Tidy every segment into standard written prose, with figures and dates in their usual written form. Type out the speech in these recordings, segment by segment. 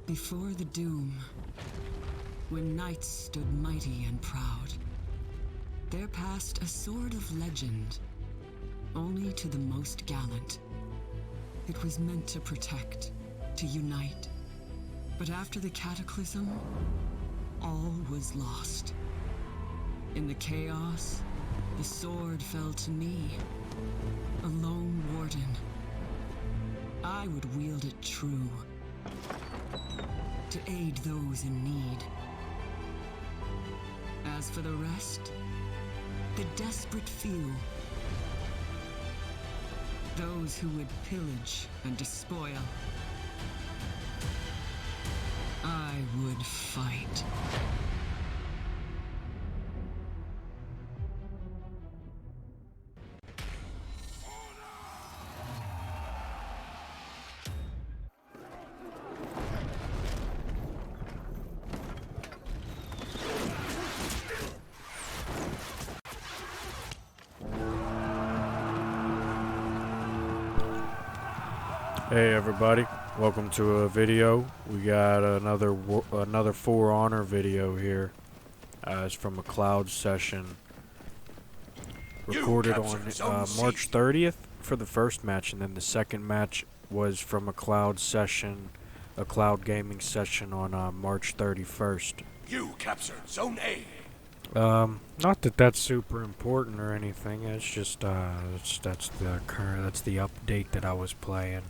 Before the doom, when knights stood mighty and proud, there passed a sword of legend, only to the most gallant. It was meant to protect, to unite. But after the cataclysm, all was lost. In the chaos, the sword fell to me, a lone warden. I would wield it true, to aid those in need. As for the rest, the desperate few, those who would pillage and despoil, I would fight. Hey everybody, welcome to a video. We got another For Honor video here. It's from a cloud session recorded on March 30th for the first match, and then the second match was from a cloud session, a cloud gaming session on March 31st. You captured Zone A. Not that that's super important or anything. It's just that's the update that I was playing.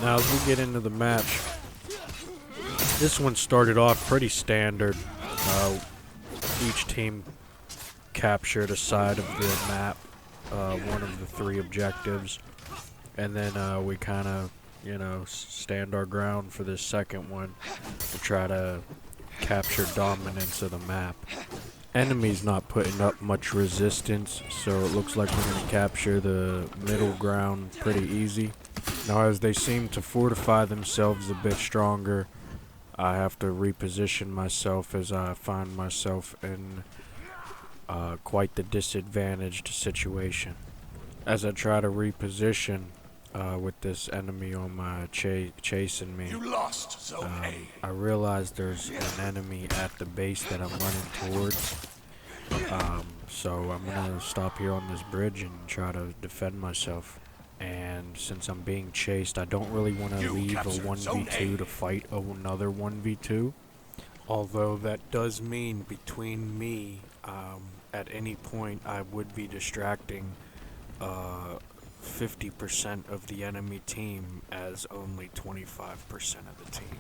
Now as we get into the match, this one started off pretty standard. Each team captured a side of the map, one of the three objectives, and then we kind of, stand our ground for this second one to try to capture dominance of the map. Enemy's not putting up much resistance, so it looks like we're going to capture the middle ground pretty easy. Now, as they seem to fortify themselves a bit stronger, I have to reposition myself as I find myself in quite the disadvantaged situation. As I try to reposition with this enemy on my chasing me, You lost Zone A. I realize there's an enemy at the base that I'm running towards. So I'm going to stop here on this bridge and try to defend myself. And since I'm being chased, I don't really want to leave a 1v2 to fight another 1v2. Although that does mean between me, at any point I would be distracting 50% of the enemy team as only 25% of the team.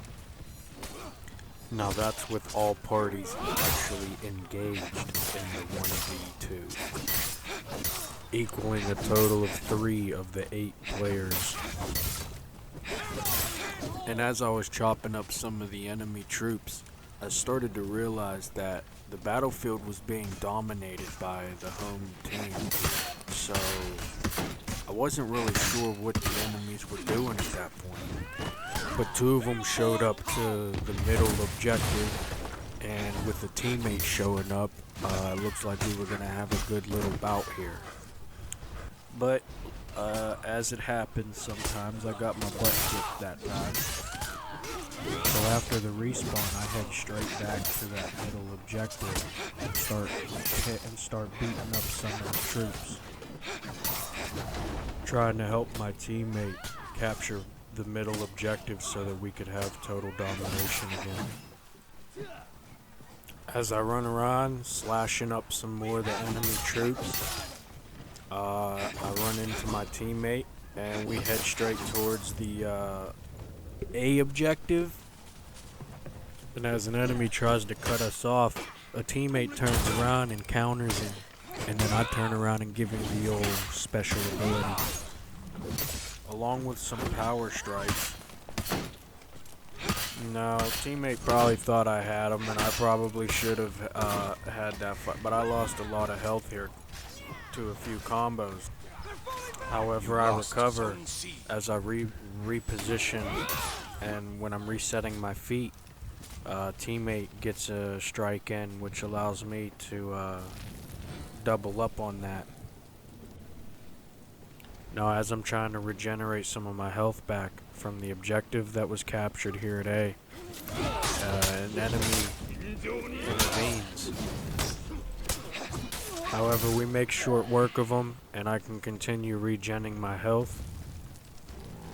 Now that's with all parties actually engaged in the 1v2. Equaling a total of 3 of the 8 players. And as I was chopping up some of the enemy troops, I started to realize that the battlefield was being dominated by the home team. So I wasn't really sure what the enemies were doing at that point. But 2 of them showed up to the middle objective, and with the teammate showing up, it looks like we were going to have a good little bout here. But, as it happens sometimes, I got my butt kicked that time. So after the respawn, I head straight back to that middle objective and start beating up some of the troops. Trying to help my teammate capture the middle objective so that we could have total domination again. As I run around, slashing up some more of the enemy troops, I run into my teammate, and we head straight towards the A objective. And as an enemy tries to cut us off, a teammate turns around and counters him, and then I turn around and give him the old special ability, along with some power strikes. No, teammate probably thought I had him, and I probably should have had that fight, but I lost a lot of health here to a few combos. However, I recover as I reposition, and when I'm resetting my feet, teammate gets a strike in, which allows me to double up on that. Now, as I'm trying to regenerate some of my health back from the objective that was captured here at A, an enemy intervenes. However, we make short work of them, and I can continue regenning my health.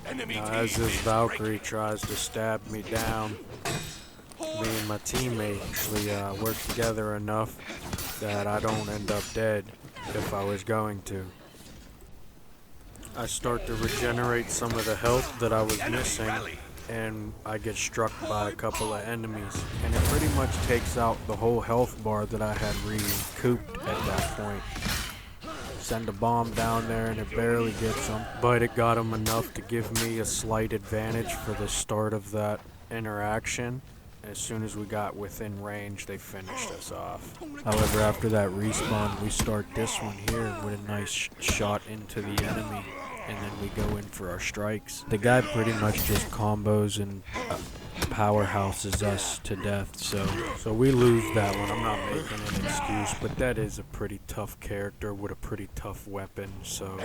Now, as this Valkyrie tries to stab me down, me and my teammate actually work together enough that I don't end up dead if I was going to. I start to regenerate some of the health that I was missing, and I get struck by a couple of enemies, and it pretty much takes out the whole health bar that I had recouped at that point. Send a bomb down there and it barely gets them, but it got them enough to give me a slight advantage for the start of that interaction. As soon as we got within range, they finished us off. However, after that respawn, we start this one here with a nice shot into the enemy, and then we go in for our strikes. The guy pretty much just combos and powerhouses us to death, so we lose that one. I'm not making an excuse, but that is a pretty tough character with a pretty tough weapon, so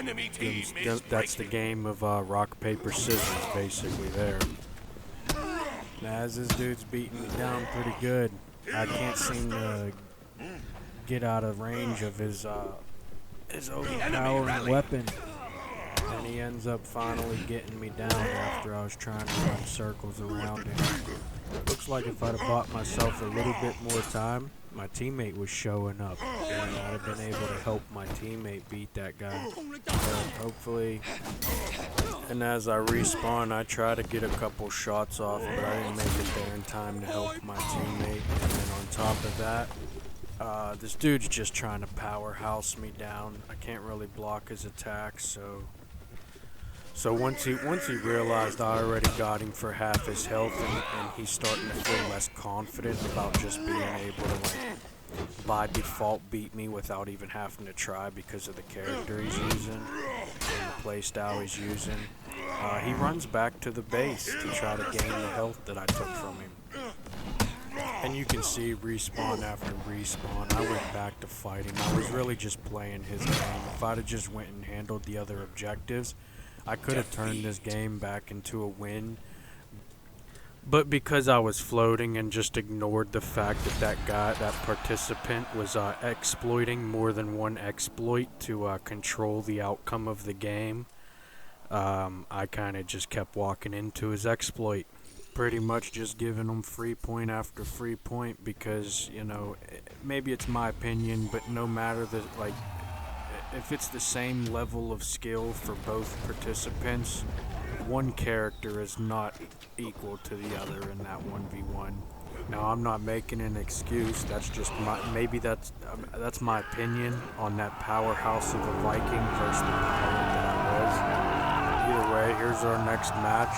that's the game of rock, paper, scissors, basically there. Now, as this dude's beating me down pretty good, I can't seem to get out of range of his overpowering weapon. And he ends up finally getting me down after I was trying to run circles around him. Looks like if I'd have bought myself a little bit more time, my teammate was showing up, and I'd have been able to help my teammate beat that guy. But hopefully, and as I respawn, I try to get a couple shots off, but I didn't make it there in time to help my teammate. And then on top of that, this dude's just trying to powerhouse me down. I can't really block his attacks, so once he realized I already got him for half his health, and he's starting to feel less confident about just being able to, like, by default beat me without even having to try because of the character he's using and the playstyle he's using, he runs back to the base to try to gain the health that I took from him. And you can see respawn after respawn, I went back to fighting. I was really just playing his game. If I'd have just went and handled the other objectives, I could have turned this game back into a win, but because I was floating and just ignored the fact that that participant was exploiting more than one exploit to control the outcome of the game, I kind of just kept walking into his exploit, pretty much just giving him free point after free point because, you know, maybe it's my opinion, but no matter if it's the same level of skill for both participants, one character is not equal to the other in that 1v1. Now, I'm not making an excuse. That's just that's my opinion on that powerhouse of a Viking versus the opponent that I was. Either way, here's our next match.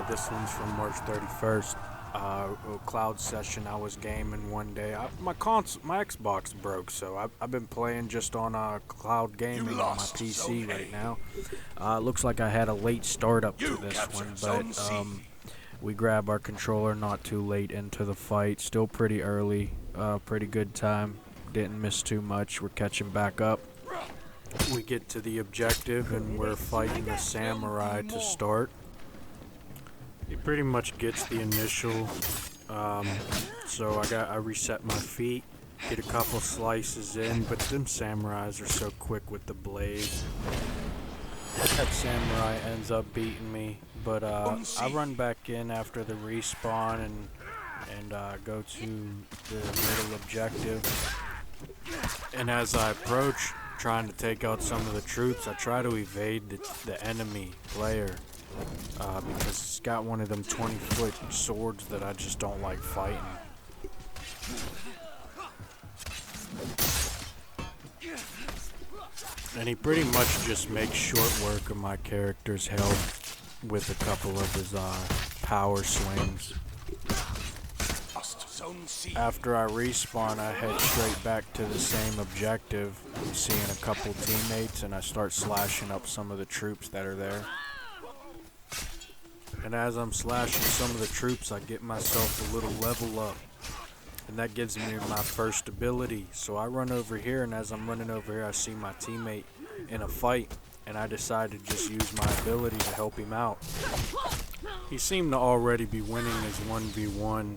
This one's from March 31st. A cloud session. I was gaming one day. My Xbox broke, so I've been playing just on cloud gaming on my PC right now. Looks like I had a late start up to this one, but we grab our controller not too late into the fight. Still pretty early. Pretty good time. Didn't miss too much. We're catching back up. We get to the objective and we're fighting a samurai to start. He pretty much gets the initial, so I reset my feet, get a couple slices in, but them samurais are so quick with the blade. That samurai ends up beating me, but I run back in after the respawn and go to the middle objective. And as I approach, trying to take out some of the troops, I try to evade the enemy player. Because it's got one of them 20-foot swords that I just don't like fighting. And he pretty much just makes short work of my character's health with a couple of his power swings. After I respawn, I head straight back to the same objective, seeing a couple teammates, and I start slashing up some of the troops that are there. And as I'm slashing some of the troops, I get myself a little level up. And that gives me my first ability. So I run over here, and as I'm running over here, I see my teammate in a fight. and I decided to just use my ability to help him out. He seemed to already be winning his 1v1,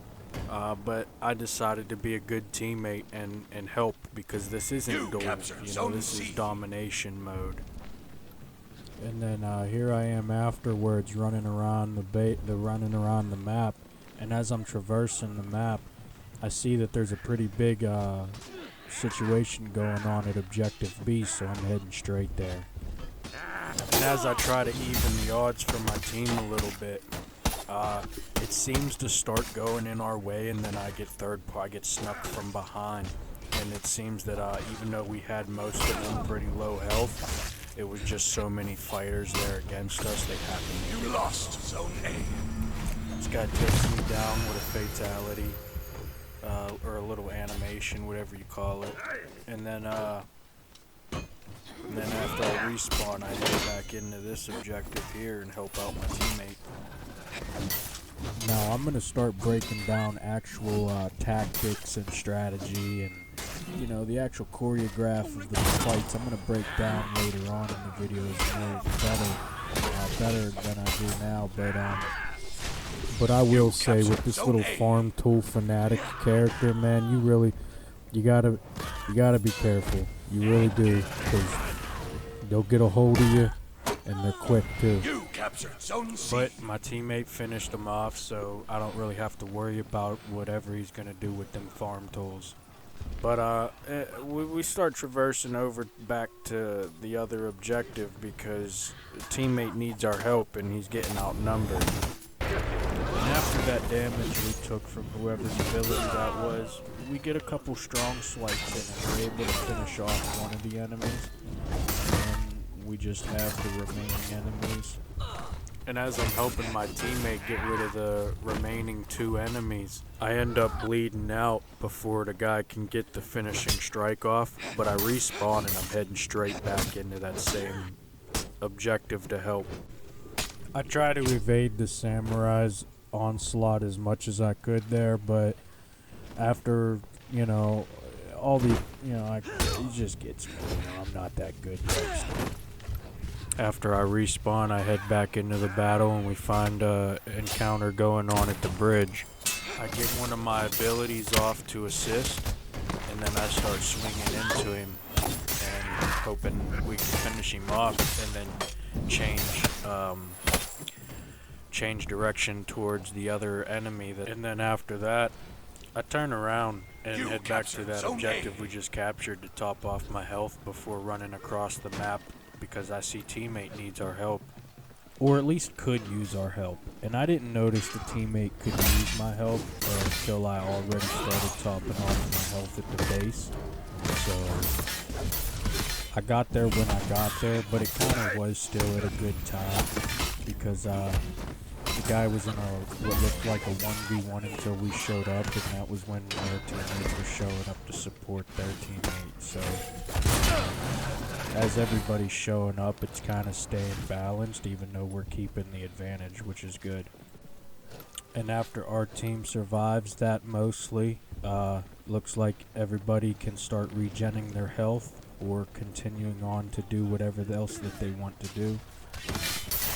but I decided to be a good teammate and help, because this isn't duel, this is domination mode. And then here I am afterwards, running around the map, and as I'm traversing the map, I see that there's a pretty big situation going on at Objective B, so I'm heading straight there. And as I try to even the odds for my team a little bit, it seems to start going in our way, and then I get snuck from behind. And it seems that even though we had most of them pretty low health, it was just so many fighters there against us, they happened to You lost Zone A. This guy takes me down with a fatality, or a little animation, whatever you call it. And then after I respawn, I head back into this objective here and help out my teammate. Now I'm going to start breaking down actual tactics and strategy, and the actual choreograph of the fights. I'm going to break down later on in the videos more better than I do now, but I will say, with this little farm tool fanatic character, man, you gotta be careful. You really do, because they'll get a hold of you, and they're quick too. You captured Zone C. But my teammate finished him off, so I don't really have to worry about whatever he's gonna do with them farm tools. But we start traversing over back to the other objective, because the teammate needs our help and he's getting outnumbered. And after that damage we took from whoever's ability that was, we get a couple strong swipes in and we're able to finish off one of the enemies. And we just have the remaining enemies. And as I'm helping my teammate get rid of the remaining 2 enemies, I end up bleeding out before the guy can get the finishing strike off, but I respawn and I'm heading straight back into that same objective to help. I try to evade the samurai's onslaught as much as I could there, but after, all the, he just gets me. I'm not that good yet. After I respawn, I head back into the battle and we find an encounter going on at the bridge. I get one of my abilities off to assist, and then I start swinging into him and hoping we can finish him off, and then change direction towards the other enemy. And then after that, I turn around and head back to that objective we just captured to top off my health before running across the map, because I see teammate needs our help. Or at least could use our help. And I didn't notice the teammate could use my help until I already started topping off my health at the base. So I got there when I got there, but it kind of was still at a good time, because the guy was in what looked like a 1v1 until we showed up, and that was when their teammates were showing up to support their teammates. So as everybody's showing up, it's kind of staying balanced, even though we're keeping the advantage, which is good. And after our team survives that mostly, looks like everybody can start regenning their health or continuing on to do whatever else that they want to do.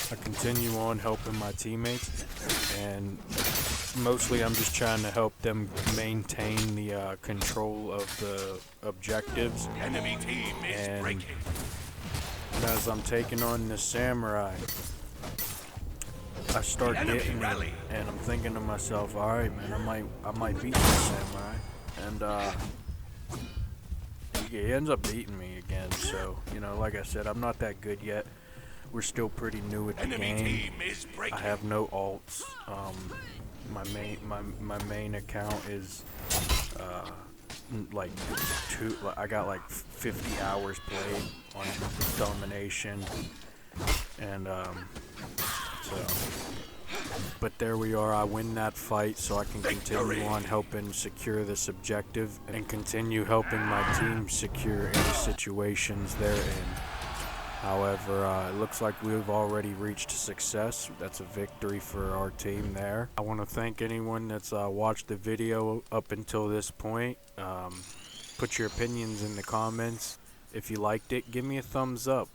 I continue on helping my teammates, and mostly I'm just trying to help them maintain the control of the objectives. Enemy team is breaking. And as I'm taking on the samurai, I start getting it, and I'm thinking to myself, alright man, I might beat this samurai. And he ends up beating me again, so, like I said, I'm not that good yet. We're still pretty new at the game. I have no alts. My main account is I got like 50 hours played on domination, and but there we are. I win that fight, so I can continue on helping secure this objective and continue helping my team secure any situations they're in. However, it looks like we've already reached success. That's a victory for our team there. I want to thank anyone that's watched the video up until this point. Put your opinions in the comments. If you liked it, give me a thumbs up.